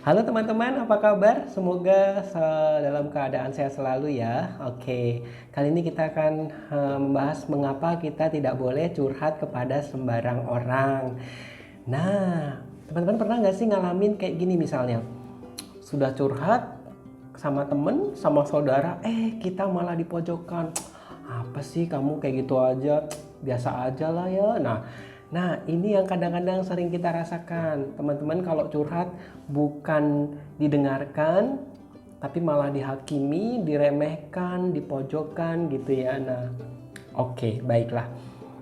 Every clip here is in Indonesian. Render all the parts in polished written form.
Halo teman-teman, apa kabar? Semoga dalam keadaan sehat selalu ya. Oke, kali ini kita akan membahas mengapa kita tidak boleh curhat kepada sembarang orang. Nah, teman-teman pernah nggak sih ngalamin kayak gini misalnya? Sudah curhat sama temen, sama saudara, kita malah dipojokkan. Apa sih kamu kayak gitu aja? Biasa aja lah ya. Nah, ini yang kadang-kadang sering kita rasakan. Teman-teman kalau curhat bukan didengarkan, tapi malah dihakimi, diremehkan, dipojokkan gitu ya. Nah, oke, baiklah.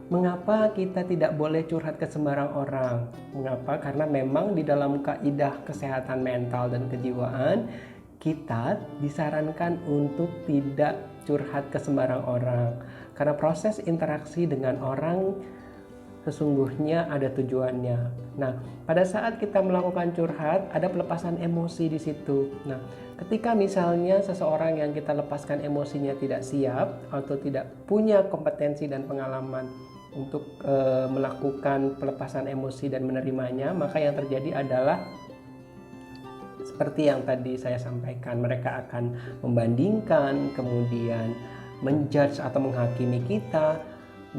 Mengapa kita tidak boleh curhat ke sembarang orang? Mengapa? Karena memang di dalam kaidah kesehatan mental dan kejiwaan, kita disarankan untuk tidak curhat ke sembarang orang. Karena proses interaksi dengan orang sesungguhnya ada tujuannya. Nah, pada saat kita melakukan curhat, ada pelepasan emosi di situ. Nah, ketika misalnya seseorang yang kita lepaskan emosinya tidak siap atau tidak punya kompetensi dan pengalaman untuk melakukan pelepasan emosi dan menerimanya, maka yang terjadi adalah seperti yang tadi saya sampaikan, mereka akan membandingkan, kemudian menjudge atau menghakimi kita,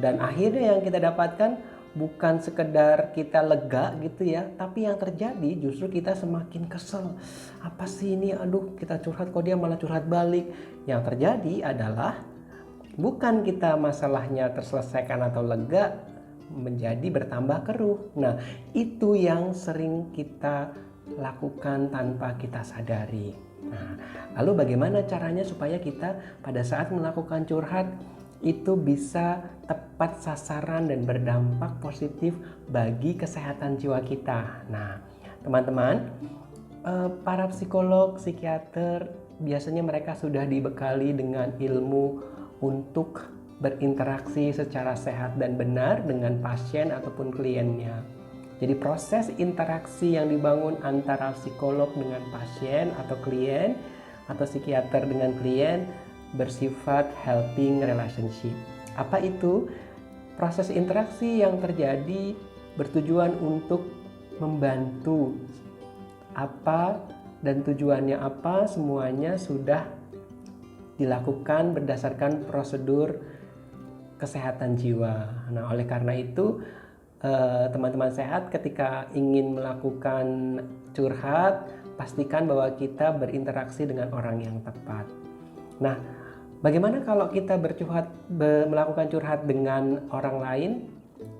dan akhirnya yang kita dapatkan bukan sekedar kita lega gitu ya, tapi yang terjadi justru kita semakin kesel. Apa sih ini, aduh kita curhat kok dia malah curhat balik. Yang terjadi adalah bukan kita masalahnya terselesaikan atau lega, menjadi bertambah keruh. Nah, itu yang sering kita lakukan tanpa kita sadari. Nah, lalu bagaimana caranya supaya kita pada saat melakukan curhat itu bisa tepat sasaran dan berdampak positif bagi kesehatan jiwa kita. Nah, teman-teman, para psikolog, psikiater biasanya mereka sudah dibekali dengan ilmu untuk berinteraksi secara sehat dan benar dengan pasien ataupun kliennya. Jadi proses interaksi yang dibangun antara psikolog dengan pasien atau klien atau psikiater dengan klien bersifat helping relationship. Apa itu? Proses interaksi yang terjadi bertujuan untuk membantu. Apa dan tujuannya apa, semuanya sudah dilakukan berdasarkan prosedur kesehatan jiwa. Nah, oleh karena itu teman-teman sehat ketika ingin melakukan curhat, pastikan bahwa kita berinteraksi dengan orang yang tepat. Nah, bagaimana kalau kita melakukan curhat dengan orang lain?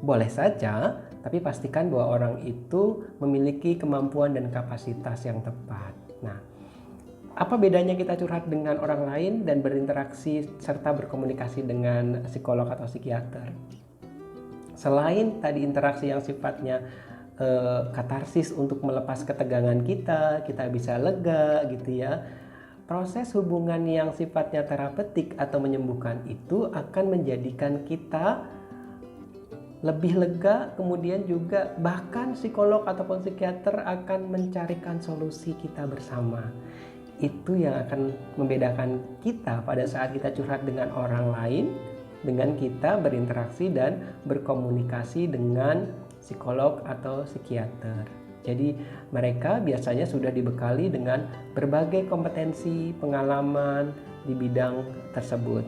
Boleh saja, tapi pastikan bahwa orang itu memiliki kemampuan dan kapasitas yang tepat. Nah, apa bedanya kita curhat dengan orang lain dan berinteraksi serta berkomunikasi dengan psikolog atau psikiater? Selain tadi interaksi yang sifatnya katarsis untuk melepas ketegangan kita bisa lega gitu ya. Proses hubungan yang sifatnya terapeutik atau menyembuhkan itu akan menjadikan kita lebih lega, kemudian juga bahkan psikolog ataupun psikiater akan mencarikan solusi kita bersama. Itu yang akan membedakan kita pada saat kita curhat dengan orang lain, dengan kita berinteraksi dan berkomunikasi dengan psikolog atau psikiater. Jadi mereka biasanya sudah dibekali dengan berbagai kompetensi, pengalaman di bidang tersebut.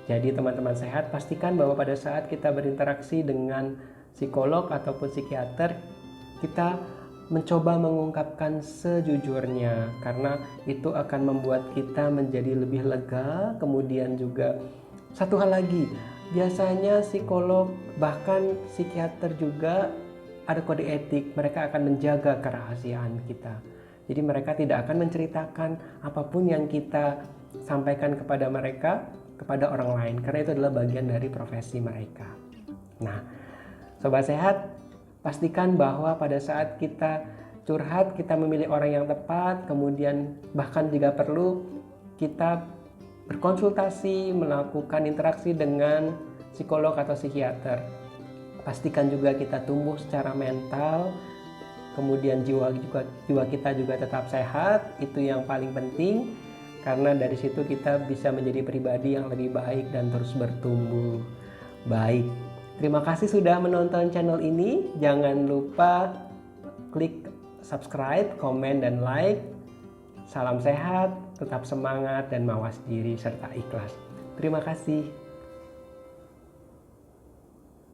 Jadi teman-teman sehat, pastikan bahwa pada saat kita berinteraksi dengan psikolog ataupun psikiater, kita mencoba mengungkapkan sejujurnya, karena itu akan membuat kita menjadi lebih lega. Kemudian juga satu hal lagi, biasanya psikolog bahkan psikiater juga ada kode etik, mereka akan menjaga kerahasiaan kita. Jadi mereka tidak akan menceritakan apapun yang kita sampaikan kepada mereka, kepada orang lain, karena itu adalah bagian dari profesi mereka. Nah, sobat sehat, pastikan bahwa pada saat kita curhat, kita memilih orang yang tepat, kemudian bahkan jika perlu, kita berkonsultasi, melakukan interaksi dengan psikolog atau psikiater. Pastikan juga kita tumbuh secara mental, kemudian jiwa kita juga tetap sehat. Itu yang paling penting, karena dari situ kita bisa menjadi pribadi yang lebih baik dan terus bertumbuh. Baik, terima kasih sudah menonton channel ini. Jangan lupa klik subscribe, komen, dan like. Salam sehat, tetap semangat, dan mawas diri serta ikhlas. Terima kasih.